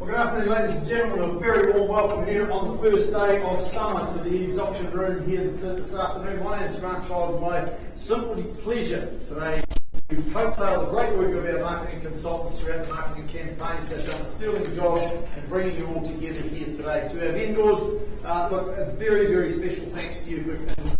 Well, good afternoon, ladies and gentlemen. A very warm welcome here on the first day of summer to the EVES auction room here this afternoon. My name is Grant Child, and my simple pleasure today to coattail the great work of our marketing consultants throughout the marketing campaigns. They've done a sterling job in bringing you all together here today. To our vendors, look, a very, very special thanks to you for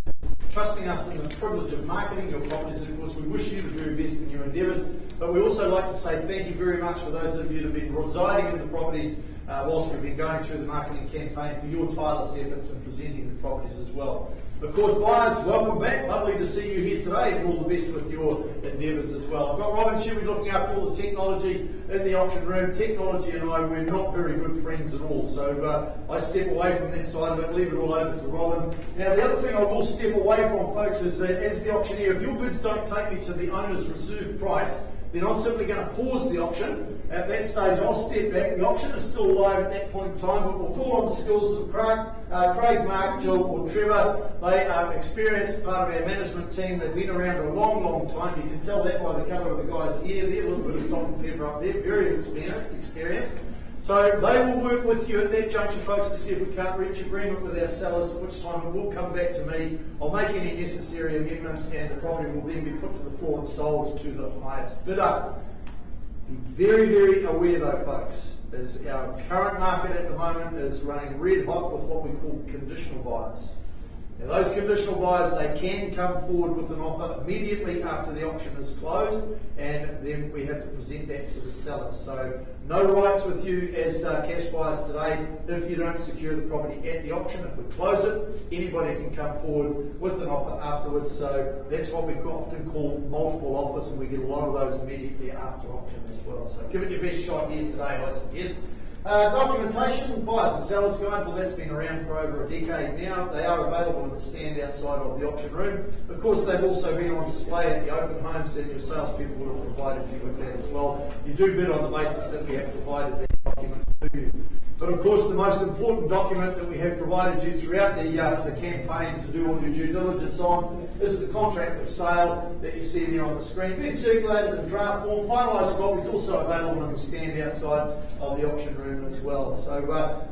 trusting us in the privilege of marketing your properties, and of course we wish you the very best in your endeavours. But we also like to say thank you very much for those of you that have been residing in the properties whilst we've been going through the marketing campaign for your tireless efforts in presenting the properties as well. Of course, buyers, welcome back. Lovely to see you here today, and all the best with your endeavours as well. I've got Robin Shelby looking after all the technology in the auction room. Technology and I, we're not very good friends at all, so I step away from that side of it, leave it all over to Robin. Now, the other thing I will step away from, folks, is that as the auctioneer, if your bids don't take you to the owner's reserve price, then I'm simply going to pause the auction. At that stage, I'll step back. The auction is still live at that point in time, but we'll call on the skills of Craig, Mark, Jill, or Trevor. They are experienced, part of our management team. They've been around a long, long time. You can tell that by the colour of the guys here. They're a little bit of salt and pepper up there, very experienced. So they will work with you at that juncture, folks, to see if we can't reach agreement with our sellers, at which time it will come back to me. I'll make any necessary amendments, and the property will then be put to the floor and sold to the highest bidder. Be very, very aware though, folks, is our current market at the moment is running red hot with what we call conditional buyers. Now, those conditional buyers, they can come forward with an offer immediately after the auction is closed, and then we have to present that to the seller. So no rights with you as cash buyers today if you don't secure the property at the auction. If we close it, anybody can come forward with an offer afterwards. So that's what we often call multiple offers, and we get a lot of those immediately after auction as well. So give it your best shot here today, I suggest. Documentation, buyers and sellers guide, well, that's been around for over a decade now. They are available in the stand outside of the auction room. Of course, they've also been on display at the open homes, and your salespeople would have provided you with that as well. You do bid on the basis that we have provided that document to you. But of course, the most important document that we have provided you throughout the campaign to do all your due diligence on is the contract of sale that you see there on the screen. Being circulated in draft form, finalised copy is also available in the stand outside of the auction room as well. So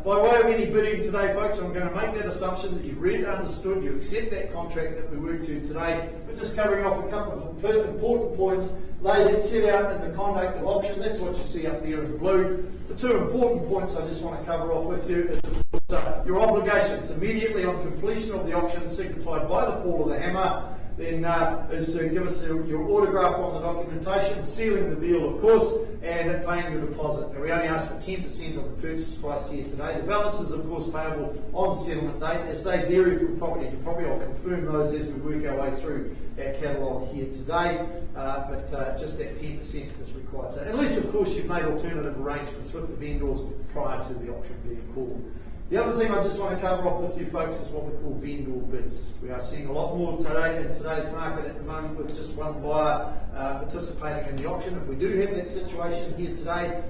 by way of any bidding today, folks, I'm going to make that assumption that you've read, understood, you accept that contract that we worked to today. But just covering off a couple of important points set out in the conduct of auction. That's what you see up there in blue. The two important points I just want to cover off with you is, of course, your obligations immediately on completion of the auction, signified by the fall of the hammer, then is to give us your autograph on the documentation, sealing the deal, of course, and paying the deposit. Now, we only ask for 10% of the purchase price here today. The balance is, of course, payable on settlement date. As they vary from property to property, I'll confirm those as we work our way through our catalogue here today, but just that 10% is required. Unless, of course, you've made alternative arrangements with the vendors prior to the auction being called. The other thing I just want to cover off with you folks is what we call vendor bids. We are seeing a lot more today in today's market at the moment with just one buyer participating in the auction. If we do have that situation here today,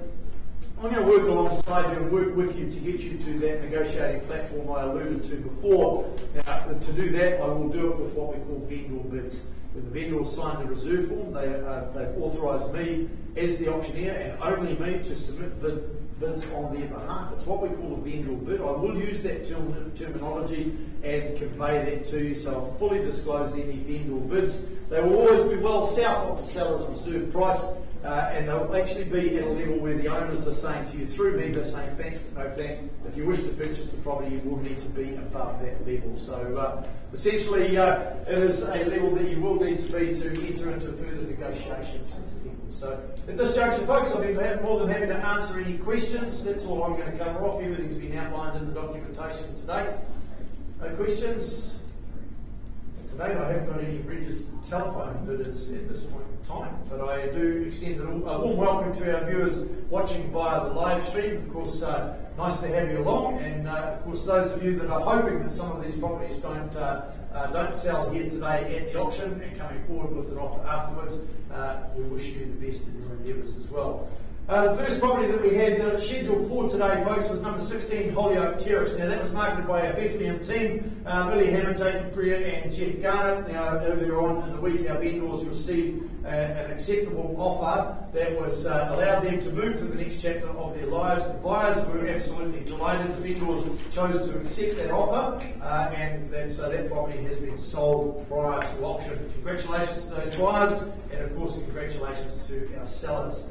I'm going to work alongside you and work with you to get you to that negotiating platform I alluded to before. Now, to do that, I will do it with what we call vendor bids. When the vendors sign the reserve form, they've authorised me as the auctioneer, and only me, to submit bids on their behalf. It's what we call a vendor bid. I will use that terminology and convey that to you, so I'll fully disclose any vendor bids. They will always be well south of the seller's reserve price, and they'll actually be at a level where the owners are saying to you, through me, they're saying thanks but no thanks. If you wish to purchase the property, you will need to be above that level. So essentially, it is a level that you will need to be to enter into further negotiations with people. So at this juncture, folks, I'll be more than happy to answer any questions. That's all I'm going to cover off. Everything's been outlined in the documentation to date. No questions? Today I haven't got any registered telephone bidders at this point in time, but I do extend a warm welcome to our viewers watching via the live stream. Of course, nice to have you along, and of course those of you that are hoping that some of these properties don't sell here today at the auction and coming forward with an offer afterwards, we wish you the best in your endeavours as well. The first property that we had scheduled for today, folks, was number 16 Holyoake Terrace. Now, that was marketed by our Bethlehem team, Billy Hammond, Jacob Priya and Jeff Garnett. Now, earlier on in the week, our vendors received an acceptable offer that was allowed them to move to the next chapter of their lives. The buyers were absolutely delighted. The vendors chose to accept that offer, and that property has been sold prior to auction. Congratulations to those buyers, and of course, congratulations to our sellers.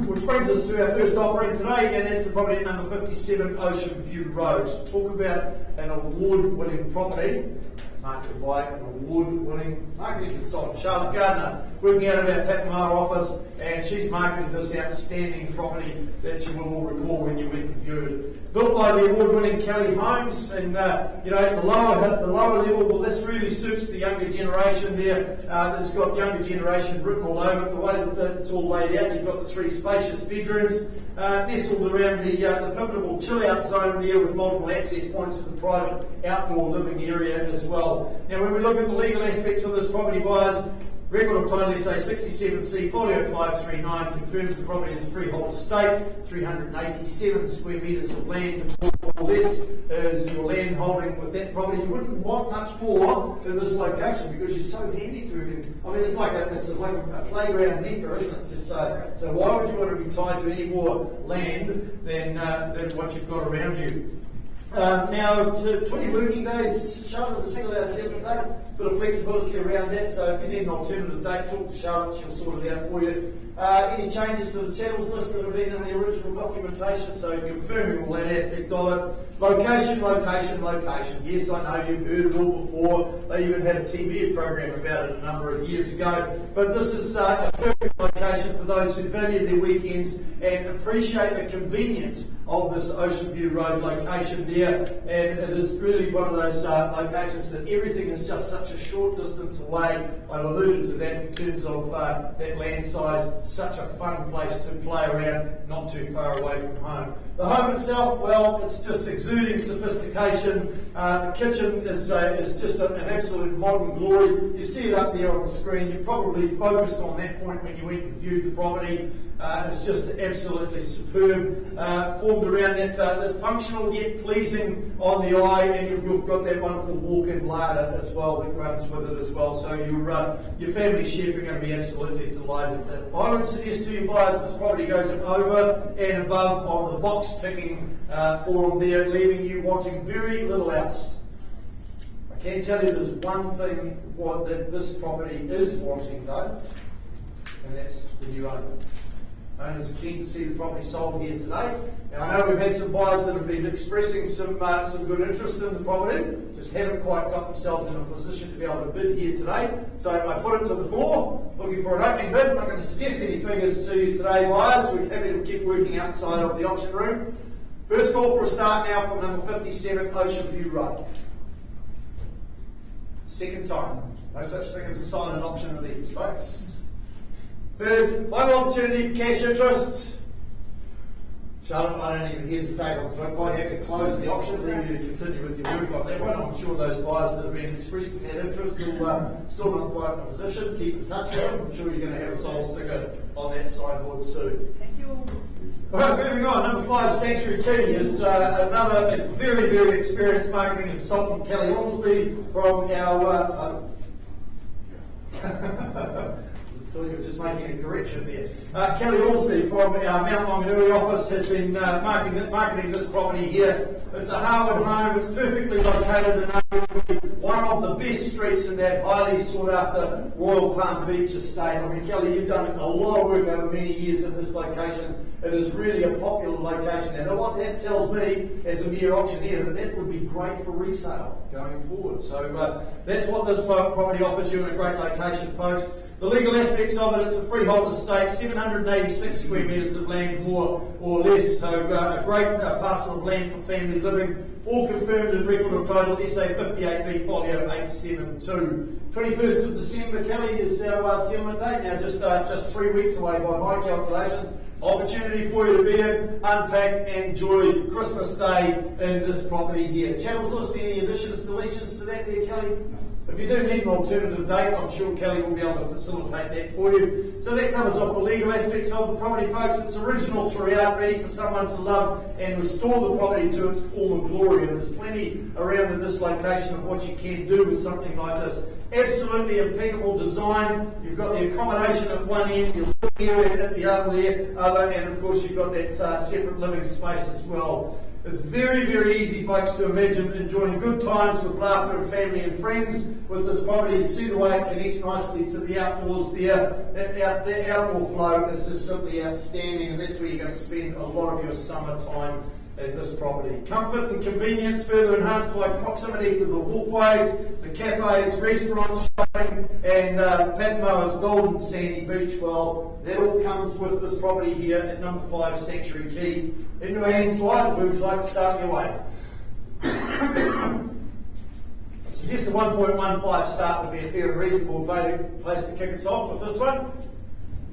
Which brings us to our first offering today, and that's the property at number 57 Ocean View Road. Talk about an award-winning property, marketed by an award-winning marketing consultant, Charlotte Gardner, working out of our Patamara office, and she's marketed this outstanding property that you will all recall when you went and viewed it. Built by the award-winning Kelly Homes, and at the lower level, well, this really suits the younger generation there. It's got younger generation written all over it. The way that it's all laid out, you've got the 3 spacious bedrooms, nestled around the pivotal chill-out zone there with multiple access points to the private outdoor living area as well. Now, when we look at the legal aspects of this property, buyers, record of title SA 67C, folio 539, confirms the property is a freehold estate, 387 square metres of land. All this is your land holding with that property. You wouldn't want much more than this location because you're so handy to everything. I mean, it's like a playground nectar, isn't it? Just so why would you want to be tied to any more land than what you've got around you? Now, to 20 working days, Charlotte is still our 7th day. Bit of flexibility around that, so if you need an alternative date, talk to Charlotte, she'll sort it out for you. Any changes to the channels list that have been in the original documentation, so confirming all that aspect of it. Location, location, location. Yes, I know you've heard it all before. They even had a TV program about it a number of years ago. But this is a perfect location for those who value their weekends and appreciate the convenience of this Ocean View Road location there. And it is really one of those locations that everything is just such a short distance away. I've alluded to that in terms of that land size. Such a fun place to play around, not too far away from home. The home itself, well, it's just exuding sophistication. The kitchen is just an absolute modern glory. You see it up there on the screen. You probably focused on that point when you went and viewed the property. It's just absolutely superb. Formed around that functional yet pleasing on the eye, and you've got that wonderful walk-in larder as well that runs with it as well. So your family chef are going to be absolutely delighted. I would suggest to you buyers this property goes over and above on the box ticking for them there, leaving you wanting very little else. I can tell you there's one thing that this property is wanting though, and that's the new owner. Owners are keen to see the property sold here today. Now, I know we've had some buyers that have been expressing some good interest in the property, just haven't quite got themselves in a position to be able to bid here today. So I put it to the floor, looking for an opening bid. I'm not going to suggest any figures to you today, buyers. We're happy to keep working outside of the auction room. First call for a start now from number 57 Ocean View Road. Second time. No such thing as a silent auction of these, folks. Third, final opportunity for cash interest. Charlotte, I don't even hesitate on, so I'm quite happy to close the auction, leave you to continue with your work on that one. I'm sure those buyers that have been expressing that interest will still not quite in a position. Keep in touch with them. I'm sure you're going to have a soul sticker on that signboard soon. Thank you all. Alright, moving on. Number 5, Sanctuary Key, is another very, very experienced marketing consultant, Kelly Ormsby, from our... I thought you were just making a correction there. Kelly Ormsby from our Mount Maunganui office has been marketing this property here. It's a Harwood home. It's perfectly located in one of the best streets in that highly sought after Royal Palm Beach estate. I mean, Kelly, you've done a lot of work over many years in this location. It is really a popular location. And what that tells me as a mere auctioneer, that would be great for resale going forward. So that's what this property offers you in a great location, folks. The legal aspects of it, it's a freehold estate, 786 square metres of land, more or less, so a great parcel of land for family living, all confirmed in record of title, SA 58B, folio 872. 21st of December, Kelly, is our settlement date, now just 3 weeks away by my calculations. Opportunity for you to be in, unpack and enjoy Christmas Day in this property here. Channels list, any additions, deletions to that there, Kelly? If you do need an alternative date, I'm sure Kelly will be able to facilitate that for you. So that covers off the legal aspects of the property, folks. It's original throughout, ready for someone to love and restore the property to its former glory. And there's plenty around in this location of what you can do with something like this. Absolutely impeccable design. You've got the accommodation at one end, your living area at the other, and of course you've got that separate living space as well. It's very, very easy, folks, to imagine enjoying good times with laughter and family and friends with this property. You see the way it connects nicely to the outdoors there. That outdoor flow is just simply outstanding, and that's where you're going to spend a lot of your summer time at this property. Comfort and convenience further enhanced by proximity to the walkways, the cafes, restaurants, shopping, and Patmoa's golden sandy beach. Well, that all comes with this property here at number 5 Sanctuary Quay. In your hands, guys, where would you like to start your way? I suggest a 1.15 start would be a fair and reasonable place to kick us off with this one.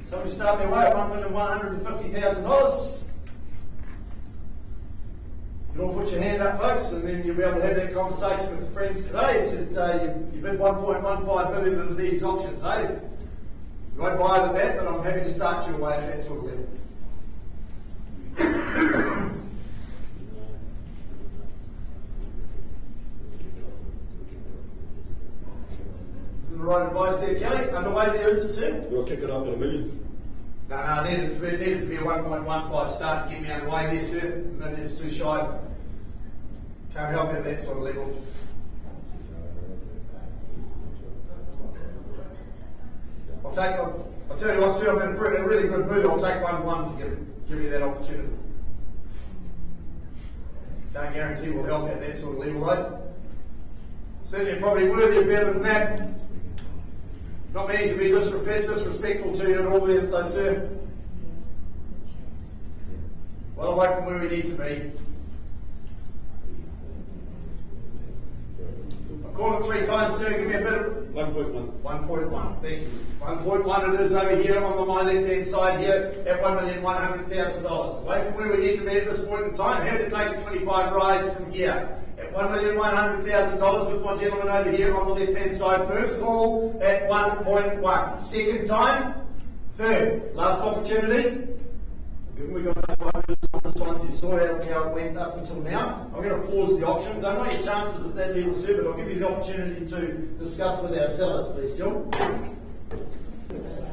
Somebody start their way at $1,150,000. You all put your hand up, folks, and then you'll be able to have that conversation with your friends today. You bid 1.15 billion into the EVES auction today. You won't buy it at that, but I'm happy to start your way at that sort of level. The right advice there, Kelly. Underway there, is it, sir? We'll kick it off at $1 million. No, it needed to be a 1.15 start to get me underway there, sir. $1 million's too shy. Can't help you at that sort of level. I'll tell you what, sir, I'm in a really good mood. I'll take 1-1 to give you that opportunity. Can't guarantee we'll help you at that sort of level, though. Certainly probably worthy of better than that. Not meaning to be disrespectful to you at all there, though, sir. Well away from where we need to be. I've called it 3 times, sir. Give me a bit of 1.1. 1.1. Thank you. 1.1 it is over here on my left-hand side here at $1,100,000. Away from where we need to be at this point in time. Happy to take a 25 rise from here. At $1,100,000 with my gentleman over here on the left-hand side. First call at 1.1. Second time. Third. Last opportunity. Given we got enough minutes on this one, you saw how it went up until now. I'm going to pause the auction. Don't know your chances at that level, sir, but I'll give you the opportunity to discuss with our sellers, please, John.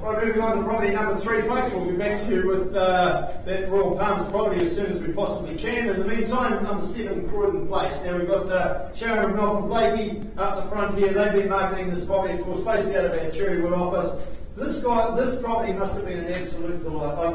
Right, moving on to property number 3, folks. We'll be back to you with that Royal Palms property as soon as we possibly can. In the meantime, number 7, Croydon Place. Now we've got Sharon and Malcolm Blakey up the front here. They've been marketing this property, of course, based out of our Cherrywood office. This property must have been an absolute delight. A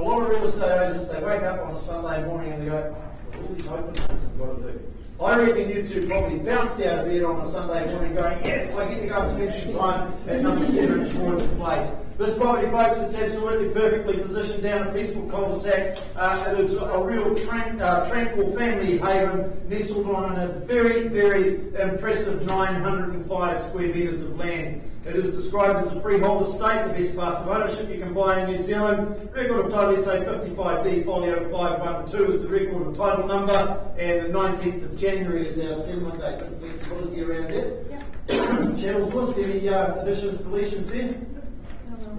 lot of real estate agents, they wake up on a Sunday morning and they go, all these open days I've got to do. I reckon you two probably bounced out of bed on a Sunday morning going, yes, I get to go and spend some time at number 7 Croydon Place. This property, folks, it's absolutely perfectly positioned down a peaceful cul-de-sac. It is a real tranquil family haven nestled on a very, very impressive 905 square metres of land. It is described as a freehold estate, the best class of ownership you can buy in New Zealand. Record of title SA 55D, folio 512 is the record of title number, and the 19th of January is our settlement date. Bit of flexibility around there. Yeah. Channels list, any additions, deletions there?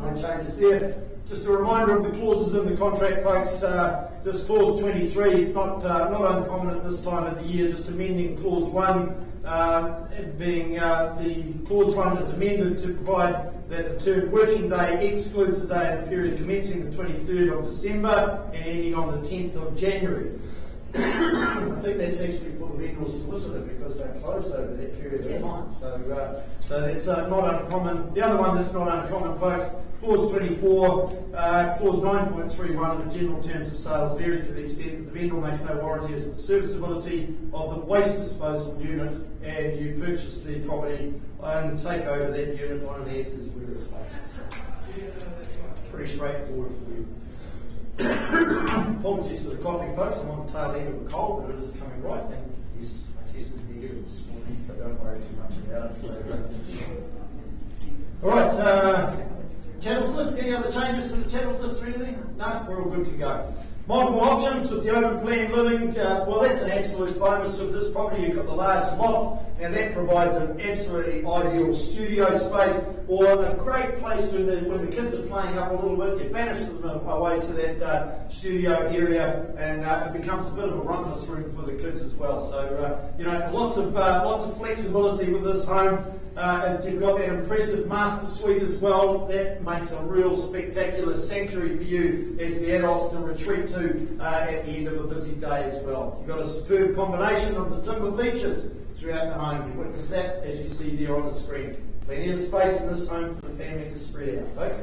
No changes there. Just a reminder of the clauses in the contract, folks. Just clause 23, not uncommon at this time of the year, just amending clause 1. Being the clause 1 is amended to provide that the term working day excludes the day of the period commencing the 23rd of December and ending on the 10th of January. I think that's actually for the vendor solicitor because they're closed over that period of time. So that's not uncommon. The other one that's not uncommon, folks, clause 24, clause 9.31 of the general terms of sales vary to the extent that the vendor makes no warranty as to the serviceability of the waste disposal unit, and you purchase the property and take over that unit on an as-is-where-is basis. Pretty straightforward for you. Apologies for the coughing, folks. I'm on the tail end of a cold, but it is coming right. And yes, I tested negative this morning, so don't worry too much about it. All right, channels list. Any other changes to the channels list or anything? No, we're all good to go. Multiple options with the open plan living. Well, that's an absolute bonus with this property. You've got the large loft, and that provides an absolutely ideal studio space, or a great place when the kids are playing up a little bit. You banish them away to that studio area, and it becomes a bit of a rumpus room for the kids as well. So lots of flexibility with this home. And you've got that impressive master suite as well. That makes a real spectacular sanctuary for you as the adults to retreat to at the end of a busy day as well. You've got a superb combination of the timber features throughout the home. You witness that as you see there on the screen. Plenty of space in this home for the family to spread out, folks.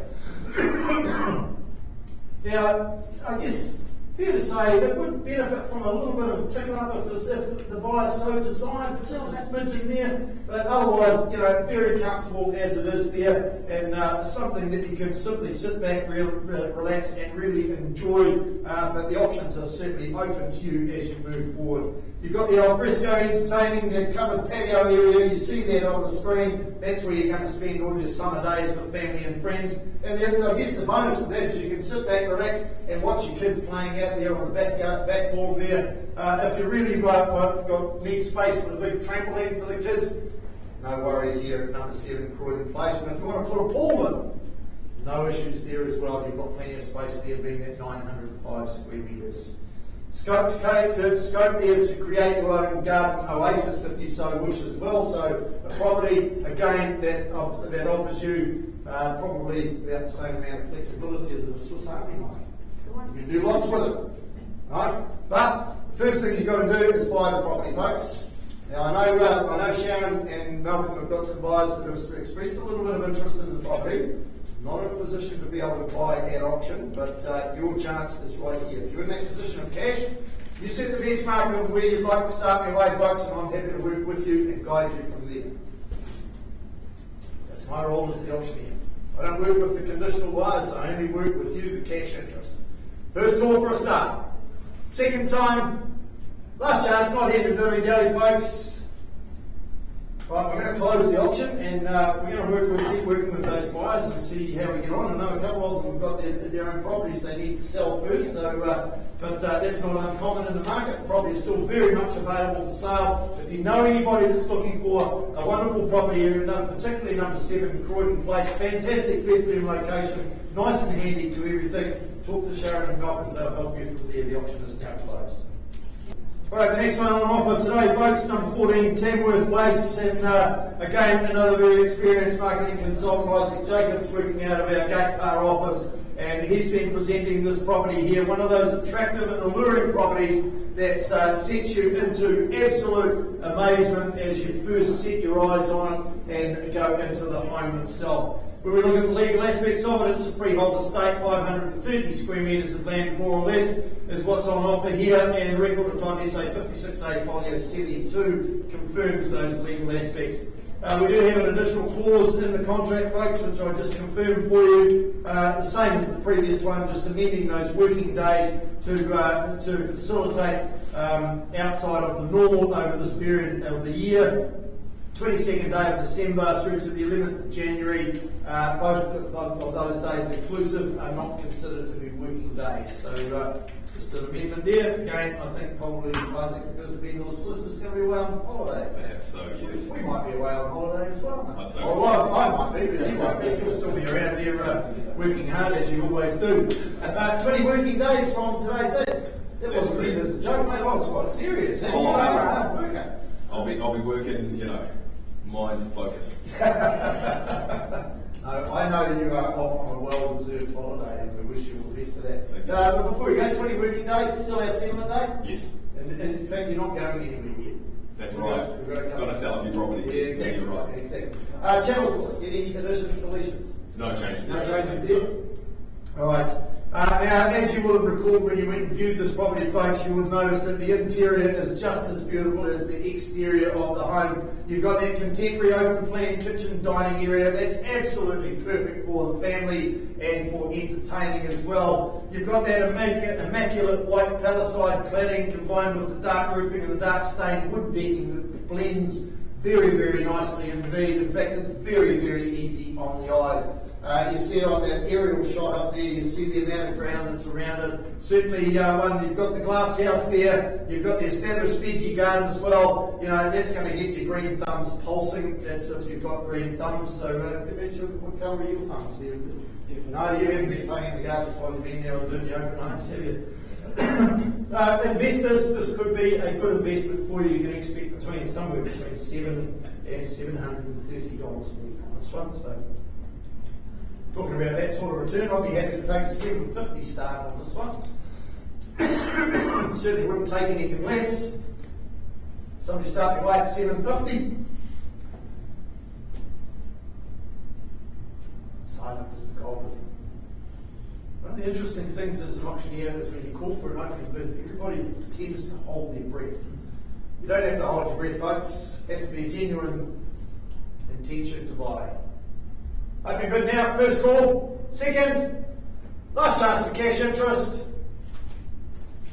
Now, I guess fair to say it would benefit from a little bit of tickle up if the buyer so desired, just a smidgen there. But otherwise, very comfortable as it is there, and something that you can simply sit back, relax, and really enjoy. But the options are certainly open to you as you move forward. You've got the alfresco entertaining and covered patio area. You see that on the screen. That's where you're going to spend all your summer days with family and friends. And then I guess the bonus of that is you can sit back, relax, and watch your kids playing out there on the back lawn there. If you really need space for the big trampoline for the kids, no worries here at number 7 Croydon Place. And if you want to put a pool in, no issues there as well. You've got plenty of space there, being at 905 square metres. Scope there to create your own garden oasis if you so wish as well. So a property, again, that offers you probably about the same amount of flexibility as a Swiss Army knife. You can do lots with it. Right? But the first thing you've got to do is buy the property, folks. Now I know Sharon and Malcolm have got some buyers that have expressed a little bit of interest in the property. Not in a position to be able to buy at auction, but your chance is right here. If you're in that position of cash, you set the benchmark on where you'd like to start your way, folks, and I'm happy to work with you and guide you from there. That's my role as the auctioneer. I don't work with the conditional buyers, I only work with you, the cash interest. First call for a start. Second time, last chance, not here to dilly-dally, folks. Right, we're going to close the auction, and we're going to keep working with those buyers and see how we get on. I know a couple of them have got their own properties they need to sell first, but that's not uncommon in the market. The property is still very much available for sale. If you know anybody that's looking for a wonderful property area, particularly number 7 Croydon Place, fantastic bedroom location, nice and handy to everything, talk to Sharon and Malcolm, they'll help you from there. The auction is now closed. Alright, the next one on offer today, folks, number 14, Tamworth Place, and again, another very experienced marketing consultant, Isaac Jacobs, working out of our Gate Bar office, and he's been presenting this property here, one of those attractive and alluring properties that sets you into absolute amazement as you first set your eyes on it and go into the home itself. When we look at the legal aspects of it, it's a freehold estate, 530 square metres of land, more or less, is what's on offer here, and record of time SA 56A folio 72 confirms those legal aspects. We do have an additional clause in the contract, folks, which I just confirmed for you, the same as the previous one, just amending those working days to facilitate outside of the normal over this period of the year. 22nd day of December through to the 11th of January, both of those days inclusive are not considered to be working days. So just an amendment there. Again, I think probably Isaac, because the legal solicitor is going to be away on holiday. Perhaps so, yes. We might be away on holiday as well. I'd say I might be, but you might be. You'll still be around here working hard as you always do. 20 working days from today's date. That wasn't meant as a joke, mate. I was quite serious. You are a hard worker. I'll be working, mind focused. I know you are off on a well-deserved holiday, and we wish you all the best for that. But before we go, 20 working days, still our settlement day? Yes. And in fact, you're not going anywhere yet. That's right. We've got to sell a few properties. Yeah, exactly. You're right. Exactly. Channels list, any additions, deletions? No changes. No changes there? All right. Now, as you will have recalled when you went and viewed this property, folks, you would notice that the interior is just as beautiful as the exterior of the home. You've got that contemporary open plan kitchen dining area. That's absolutely perfect for the family and for entertaining as well. You've got that immaculate white palisade cladding combined with the dark roofing and the dark stained wood decking that blends very, very nicely indeed. In fact, it's very, very easy on the eyes. You see it on that aerial shot up there, you see the amount of ground that's around it. Certainly, you've got the glass house there, you've got the established veggie garden as well. You know, that's going to get your green thumbs pulsing. That's if you've got green thumbs. So, what colour are your thumbs? No, you haven't been playing in the garden while you've been there and doing the open homes, have you? So, investors, this could be a good investment for you. You can expect somewhere between $700 and $730 a week on this one. So, talking about that sort of return, I'd be happy to take a $750 start on this one. Certainly wouldn't take anything less. Somebody starting away at $750. Silence is golden. One of the interesting things as an auctioneer is when you call for an opening bid, everybody tends to hold their breath. You don't have to hold your breath, folks. It has to be a genuine intention to buy. Opening bid now, first call, second, last chance for cash interest.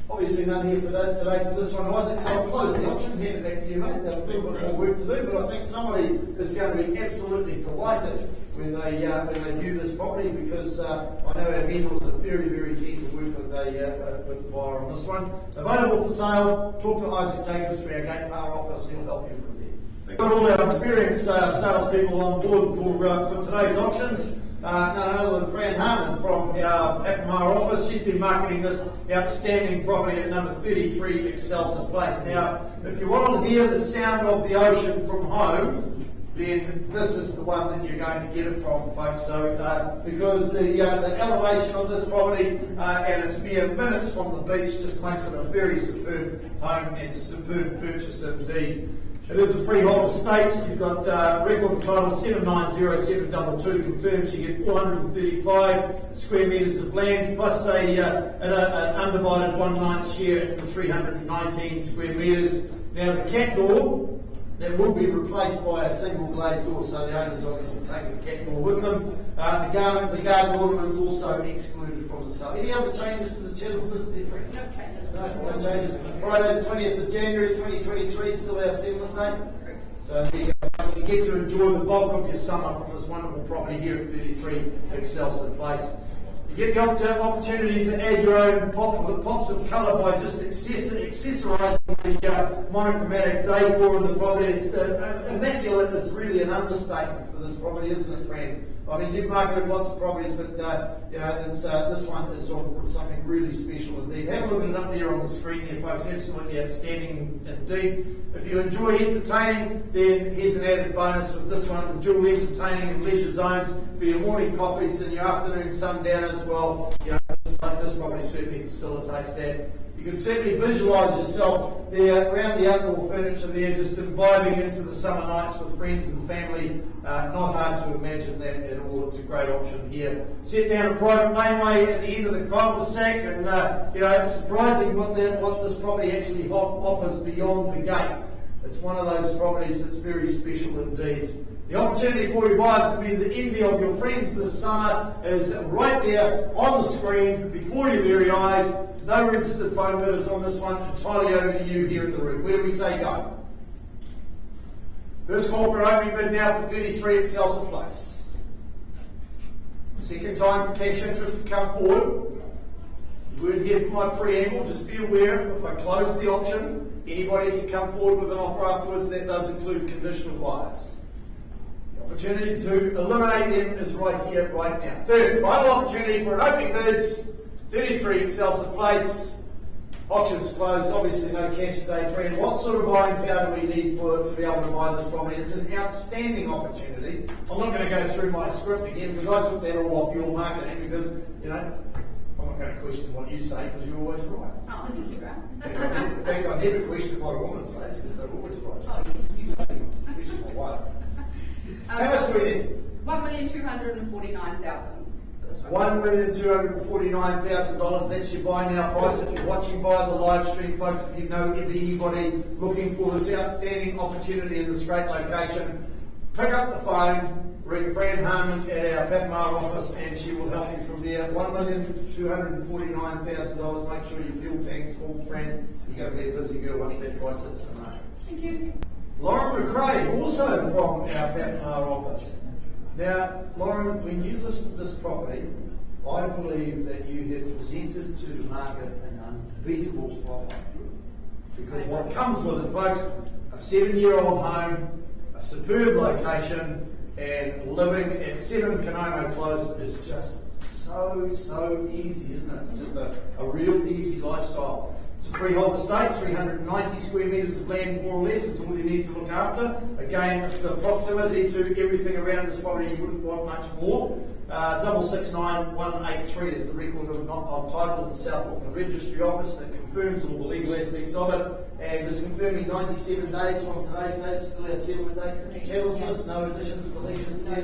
Obviously none here today for this one, wasn't, so I'll close the auction and hand it back to you, mate. There's a little bit more work to do, but I think somebody is going to be absolutely delighted when they view this property, because I know our vendors are very, very keen to work with the buyer on this one. Available for sale, talk to Isaac Jacobs from our Gate Power office, he'll help you from there. We've got all our experienced salespeople on board for today's auctions. None other than Fran Harmon from our Apamar office. She's been marketing this outstanding property at number 33 Excelsior Place. Now, if you want to hear the sound of the ocean from home, then this is the one that you're going to get it from, folks. So, because the elevation of this property and its mere minutes from the beach just makes it a very superb home and superb purchase indeed. It is a freehold estate. You've got record title 790722 confirmed. You get 435 square metres of land plus an undivided 1/9 share in the 319 square metres. Now the cat door, that will be replaced by a single glazed door, so the owners obviously taking the cat door with them. The garden ornament is also excluded from the sale. Any other changes to the channels list there, Frank? No changes. No changes. Friday the 20th of January 2023, still our settlement date. So there you go, folks. You get to enjoy the bulk of your summer from this wonderful property here at 33 Excelsior Place. You get the opportunity to add your own pops of colour by just accessorising the monochromatic decor of the property. It's immaculate. It's really an understatement for this property, isn't it, Fran? I mean, you've marketed lots of properties, but this one is something really special indeed. Have a look at it up there on the screen there, folks. Absolutely outstanding indeed. If you enjoy entertaining, then here's an added bonus with this one: the dual entertaining and leisure zones for your morning coffees and your afternoon sundown as well. You know, this property certainly facilitates that. You can certainly visualise yourself there around the outdoor furniture there, just imbibing into the summer nights with friends and family. Not hard to imagine that at all. It's a great option here. Set down a private laneway at the end of the cul-de-sac, and it's surprising what this property actually offers beyond the gate. It's one of those properties that's very special indeed. The opportunity for your buyers to be the envy of your friends this summer is right there on the screen before your very eyes. No registered phone bidders on this one. Entirely over to you here in the room. Where do we say go? First call for an opening bid now for 33 Excelsior Place. Second time for cash interest to come forward. You weren't here for my preamble. Just be aware, if I close the auction, anybody can come forward with an offer afterwards. That does include conditional buyers. Opportunity to eliminate them is right here, right now. Third, final opportunity for an opening bid, 33 Excelsior Place. Auctions closed, obviously no cash today, friend. What sort of buying power do we need to be able to buy this property? It's an outstanding opportunity. I'm not going to go through my script again because I took that all off your marketing because, I'm not going to question what you say because you're always right. Oh, I think you're right. In fact, I never question what a woman says because they're always right. Oh, yes. Question my wife. How much do we need? $1,249,000. $1,249,000. That's your buy now price. If you're watching via the live stream, folks, if you know anybody looking for this outstanding opportunity in this great location, pick up the phone, ring Fran Harmon at our Apamar office, and she will help you from there. $1,249,000. Make sure your fuel tank's full, Fran. You're going to be a busy girl once that price hits the market. Thank you. Lauren McRae, also from our Apamar office. Now, Lauren, when you listed this property, I believe that you have presented to the market an unbeatable offer. Because what comes with it, folks, a 7-year-old home, a superb location, and living at 7 Kanono Close is just so easy, isn't it? It's just a real easy lifestyle. It's a freehold estate, 390 square metres of land, more or less. It's all you need to look after. Again, the proximity to everything around this property, you wouldn't want much more. 669183 is the record of title of the South Auckland Registry Office that confirms all the legal aspects of it. And just confirming 97 days from today's date, still our settlement date. Channels list, no additions, deletions there.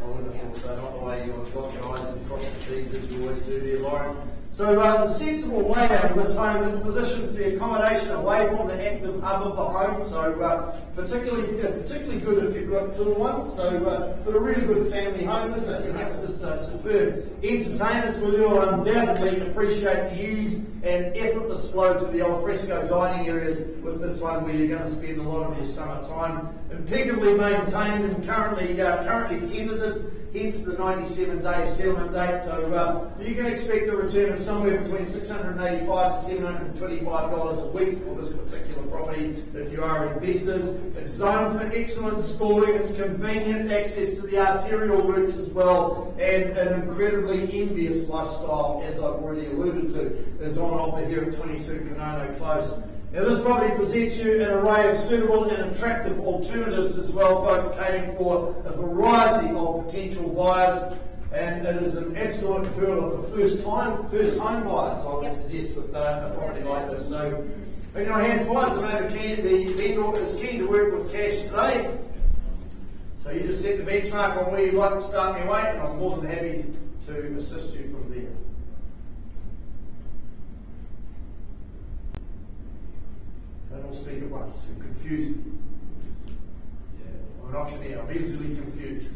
Wonderful. So not the way you've got your eyes and cross the T's as you always do there, Lauren. So the sensible layout of this home, it positions the accommodation away from the active hub of the home, so particularly good if you've got little ones, so but a really good family home, isn't it? And that's just superb. Entertainers will undoubtedly appreciate the ease and effortless flow to the alfresco dining areas with this one, where you're going to spend a lot of your summer time. Impeccably maintained and currently tenanted, hence the 97-day settlement date. So you can expect a return of somewhere between $685 to $725 a week for this particular property if you are investors. It's zoned for excellent schooling, it's convenient access to the arterial routes as well, and an incredibly envious lifestyle, as I've already alluded to, is on offer here at 22 Kanono Close. Now this property presents you an array of suitable and attractive alternatives as well, folks, catering for a variety of potential buyers, and it is an absolute pearl for first home buyers, I would suggest, with a property like this. So, in your hands, boys, I know the vendor is keen to work with cash today, so you just set the benchmark on where you'd like to start your way, and I'm more than happy to assist you from there. Don't all speak at once, you're confused. I'm an auctioneer, I'm easily confused.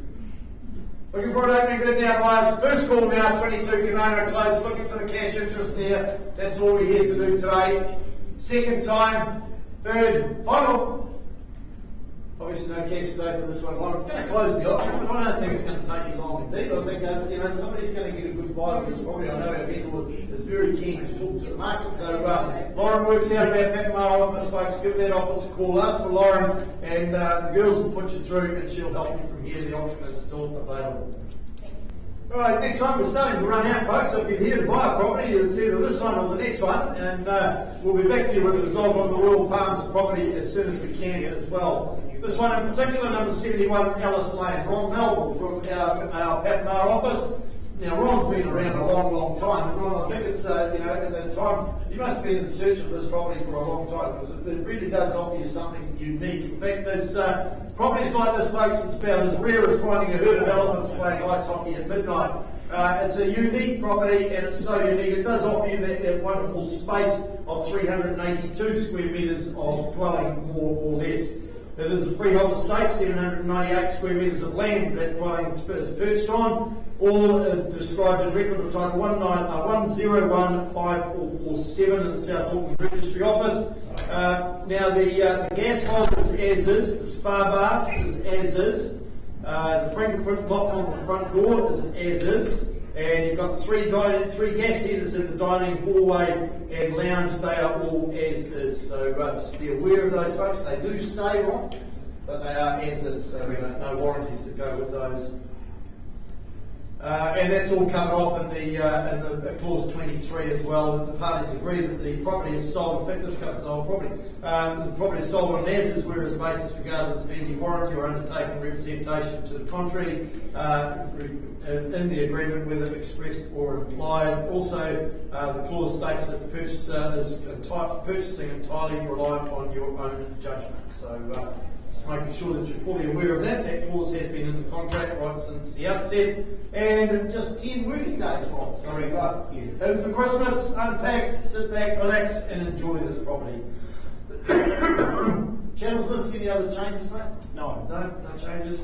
Looking for an opening bid now, guys. First call now, 22 Kanono Close, looking for the cash interest there. That's all we're here to do today. Second time, third, final. Obviously no cash today for this one. I'm going to close the auction, but I don't think it's going to take you long indeed. I think somebody's going to get a good buy for this property. I know our vendor is very keen to talk to the market. So Lauren works out about that in our office, folks. Give that office a call. Ask for Lauren, and the girls will put you through, and she'll help you from here. The auction is still available. Alright, next one, we're starting to run out, folks. So if you're here to buy a property, it's either this one or the next one, and we'll be back to you with the result on the Royal Palms property as soon as we can as well. This one in particular, number 71 Alice Lane, Ron Melville from our Patmar office. Now, Ron's been around a long time, and Ron, I think it's, at the time, you must have been in search of this property for a long time, because it really does offer you something unique. In fact, there's properties like this, folks, it's about as rare as finding a herd of elephants playing ice hockey at midnight. It's a unique property, and it's so unique. It does offer you that wonderful space of 382 square metres of dwelling, more or less. It is a freehold estate, 798 square metres of land that dwelling is perched on, all described in record of title 1015447 in the South Auckland Registry Office. Now the gas hob is as is, the spa bath is as is, the print block on the front door is as is, and you've got three gas heaters in the dining hallway and lounge. They are all as is. So just be aware of those, folks. They do stay on, but they are as is. So no warranties that go with those. And that's all covered off in the clause 23 as well. That the parties agree that the property is sold. In fact, this covers the whole property. The property is sold on as is, whereas basis regardless of any warranty or undertaking representation to the contrary in the agreement, whether expressed or implied. Also, the clause states that the purchaser is purchasing entirely reliant on your own judgment. So. Making sure that you're fully aware of that. That clause has been in the contract right since the outset. And just 10 working days, Ron. So we got in for Christmas, unpack, sit back, relax, and enjoy this property. Channels list, any other changes, mate? No changes.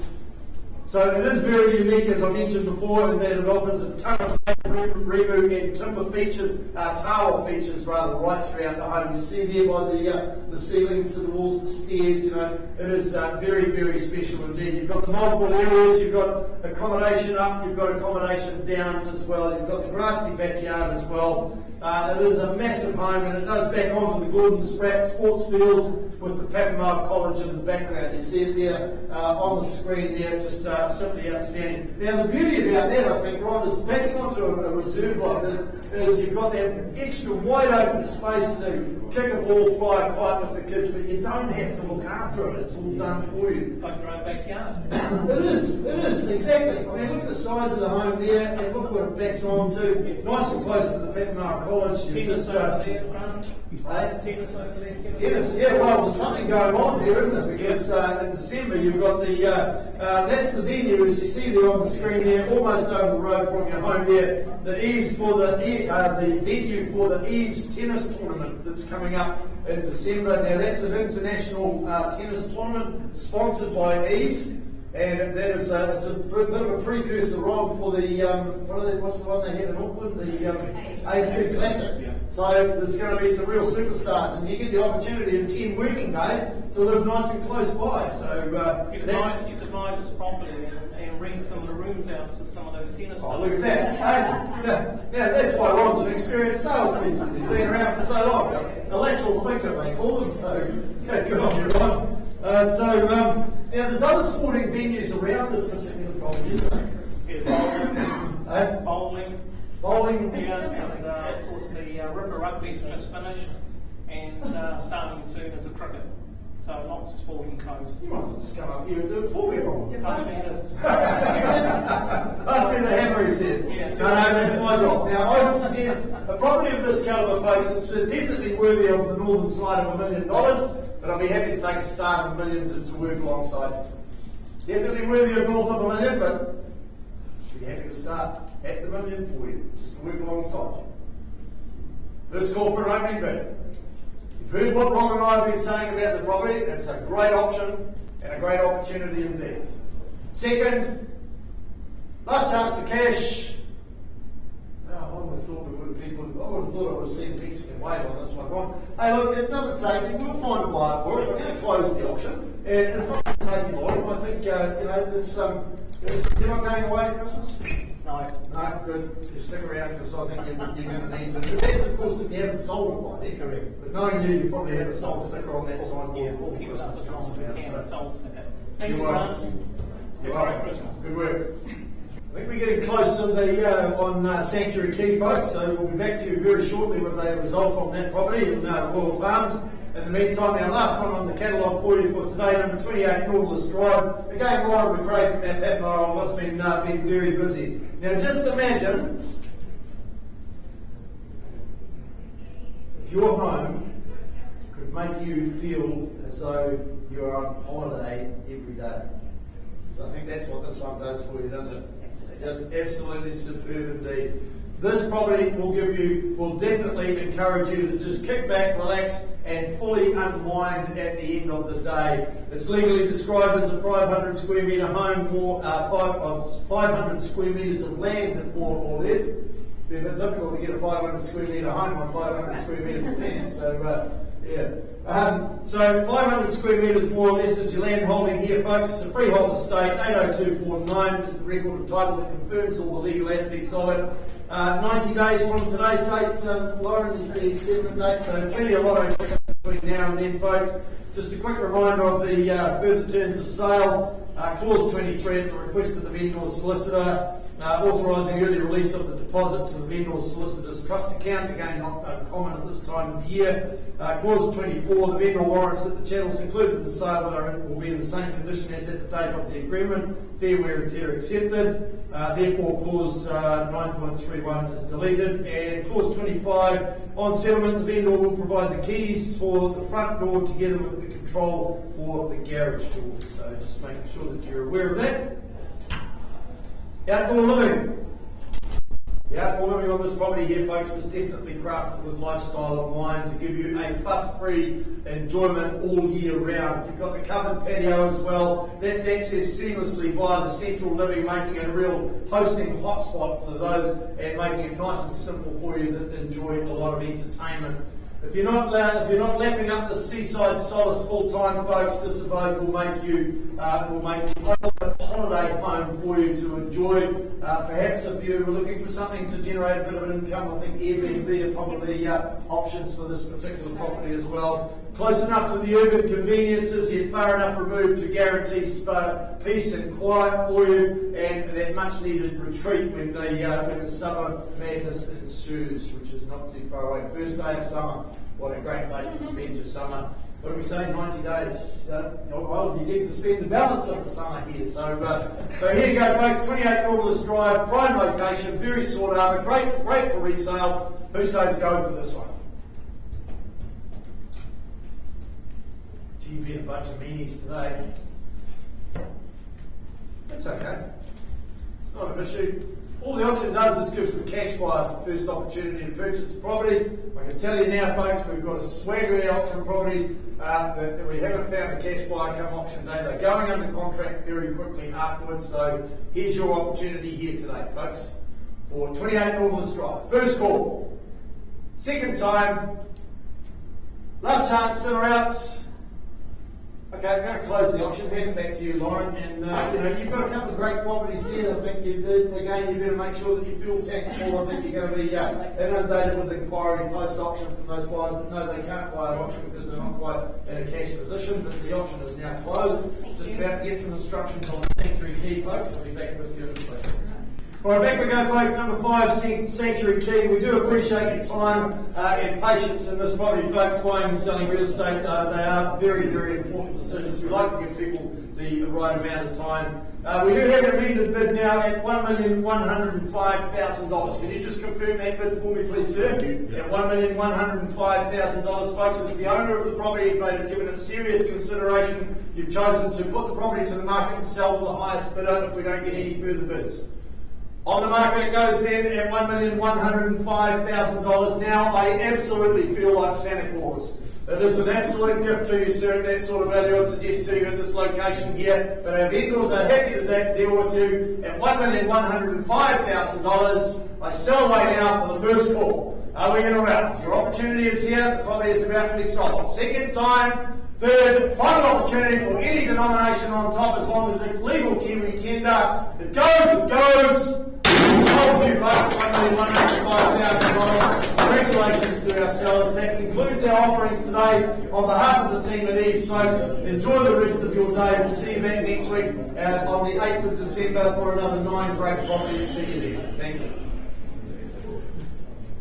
So it is very unique, as I mentioned before, in that it offers a ton of Remu and timber features, tower features rather, right throughout the home. You see there by the ceilings, the walls, the stairs, you know, it is very, very special indeed. You've got the multiple areas, you've got accommodation up, you've got accommodation down as well, you've got the grassy backyard as well. It is a massive home, and it does back onto the Gordon Spratt sports fields with the Papenmark College in the background. You see it there on the screen there, just simply outstanding. Now the beauty about that, I think, Ron, is backing onto a reserve like this, is you've got that extra wide open space to kick a ball, fly a kite with the kids, but you don't have to look after it. It's all done for you. Like your own backyard. It is, exactly. I mean, look at the size of the home there, and look what it backs onto. Nice and close to the Papenmark College. Tennis over there, Grant. Tennis over there. Tennis, yeah, well, there's something going on there, isn't it? Because in December you've got the, that's the venue, as you see there on the screen there, almost over the road from your home there, the EVES for the venue for the EVES tennis tournament that's coming up in December. Now that's an international tennis tournament sponsored by EVES, and that is it's a bit of a precursor, Rob, for the what's the one they had in Auckland, the A-Speed Classic. Yeah. So there's going to be some real superstars, and you get the opportunity in 10 working days to live nice and close by. So you could buy this property and rent some of the rooms out to some of those tennis. oh, look at that! Now that's why Ron's an experienced salesperson. He's been around for so long. Electoral thinker, they call him. So yeah, good on you, Ron. Now there's other sporting venues around this particular property, isn't there? Yeah, bowling. Bowling. Yeah, and of course the Ripper Rugby's just finished, and starting soon is the cricket. So lots of sporting codes. You might as well just come up here and do it for me, Ron. Ask me the hammer, he says. Yeah. No, that's my job. Now, I would suggest a property of this calibre, folks, it's definitely worthy of the northern side of $1 million, but I'll be happy to take a start of millions to work alongside. Definitely worthy of north of $1 million, but I'll be happy to start at the $1 million for you, just to work alongside. First call for an opening bid. You've heard what Ron and I have been saying about the property. It's a great option and a great opportunity indeed. Second, last chance to cash. No, I would have thought I would have seen a Mexican wave on this one, Ron. Hey, look, it doesn't take you. We'll find a buyer for it. We're going to close the auction, and it's not going to take you long. I think there's you're not going away at Christmas. No. No, good. You stick around because I think you're going to need to. That's, of course, if you haven't sold it by then. Correct. But knowing you probably have a sold sticker on that sign. Yeah, we'll keep it up as long as we can. Sold sticker. Thank you, You're Grant. You're welcome. Good work. I think we're getting close to the on Sanctuary Key, folks, so we'll be back to you very shortly with a result on that property in Royal Farms. In the meantime, our last one on the catalogue for you for today, number 28 Nautilus Drive. Again, Ryan McRae from our Pat Mile has been very busy. Now, just imagine if your home could make you feel as though you're on holiday every day. So I think that's what this one does for you, doesn't it? Absolutely. Just absolutely superb indeed. This property will definitely encourage you to just kick back, relax, and fully unwind at the end of the day. It's legally described as a 500 square metre home, or 500 square metres of land, more or less. It'd be a bit difficult to get a 500 square metre home on 500 square metres of land. So, so 500 square metres more or less is your land holding here, folks. It's a freehold estate, 80249 is the record of title that confirms all the legal aspects of it. 90 days from today's date, Lauren, is the 7 dates, so plenty of lotto tickets between now and then, folks. Just a quick reminder of the further terms of sale. Clause 23 at the request of the vendor's solicitor, authorising early release of the deposit to the vendor's solicitor's trust account, again not uncommon at this time of the year. Clause 24, the vendor warrants that the chattels included in the sale will be in the same condition as at the date of the agreement, fair wear and tear accepted. Therefore, clause 9.31 is deleted. And clause 25, on settlement, the vendor will provide the keys for the front door together with the control for the garage door. So just making sure that you're aware of that. Outdoor living. The outdoor living on this property here, folks, was definitely crafted with lifestyle in mind to give you a fuss-free enjoyment all year round. You've got the covered patio as well. That's accessed seamlessly via the central living, making it a real hosting hotspot for those and making it nice and simple for you that enjoy a lot of entertainment. If you're not lapping up the seaside solace full time, folks, this abode will make you a holiday home for you to enjoy. Perhaps if you're looking for something to generate a bit of an income, I think Airbnb are probably options for this particular property as well. Close enough to the urban conveniences, yet far enough removed to guarantee peace and quiet for you, and that much needed retreat when the summer madness ensues, which is not too far away. First day of summer, what a great place to spend your summer. What do we say, 90 days? Well, you get to spend the balance of the summer here. So here you go, folks, 28 Nautilus Drive, prime location, very sought after, great for resale. Who says go for this one? Gee, you've been a bunch of meanies today. That's okay. It's not an issue. All the auction does is gives the cash buyers the first opportunity to purchase the property. I can tell you now, folks, we've got a swagger of auction properties that we haven't found a cash buyer come auction day. They're going under contract very quickly afterwards. So here's your opportunity here today, folks, for 28 Nautilus Drive. First call. Second time. Last chance, in or outs. Okay, I'm going to close the auction, hand it back to you, Lauren. And you've got a couple of great properties there. I think you better make sure that your fuel tank's full. I think you're going to be inundated with inquiry post-auction from those buyers that know they can't buy at auction because they're not quite in a cash position. But the auction is now closed. Just about to get some instructions on the Sanctuary Key, folks. I'll be back with you in a second. All right, back we go, folks. Number 5, Sanctuary Key. We do appreciate your time and patience in this property, folks. Buying and selling real estate, they are very, very important decisions. We like to give people the right amount of time. We do have an amended bid now at $1,105,000. Can you just confirm that bid for me, please, sir? At $1,105,000, folks. It's the owner of the property. If they've given it serious consideration, you've chosen to put the property to the market and sell to the highest bidder if we don't get any further bids. On the market it goes then at $1,105,000. Now I absolutely feel like Santa Claus. It is an absolute gift to you, sir, at that sort of value I'd suggest to you at this location here. But our vendors are happy to deal with you at $1,105,000. I sell away now for the first call. Are we in or out? Your opportunity is here. The property is about to be sold. Second time. Third, final opportunity for any denomination on top as long as it's legal Kiwi tender. It goes. Sold to you folks at $1,105,000. Congratulations to our sellers. That concludes our offerings today. On behalf of the team at EVES, folks, enjoy the rest of your day. We'll see you back next week on the 8th of December for another 9 great properties. See you there. Thank you.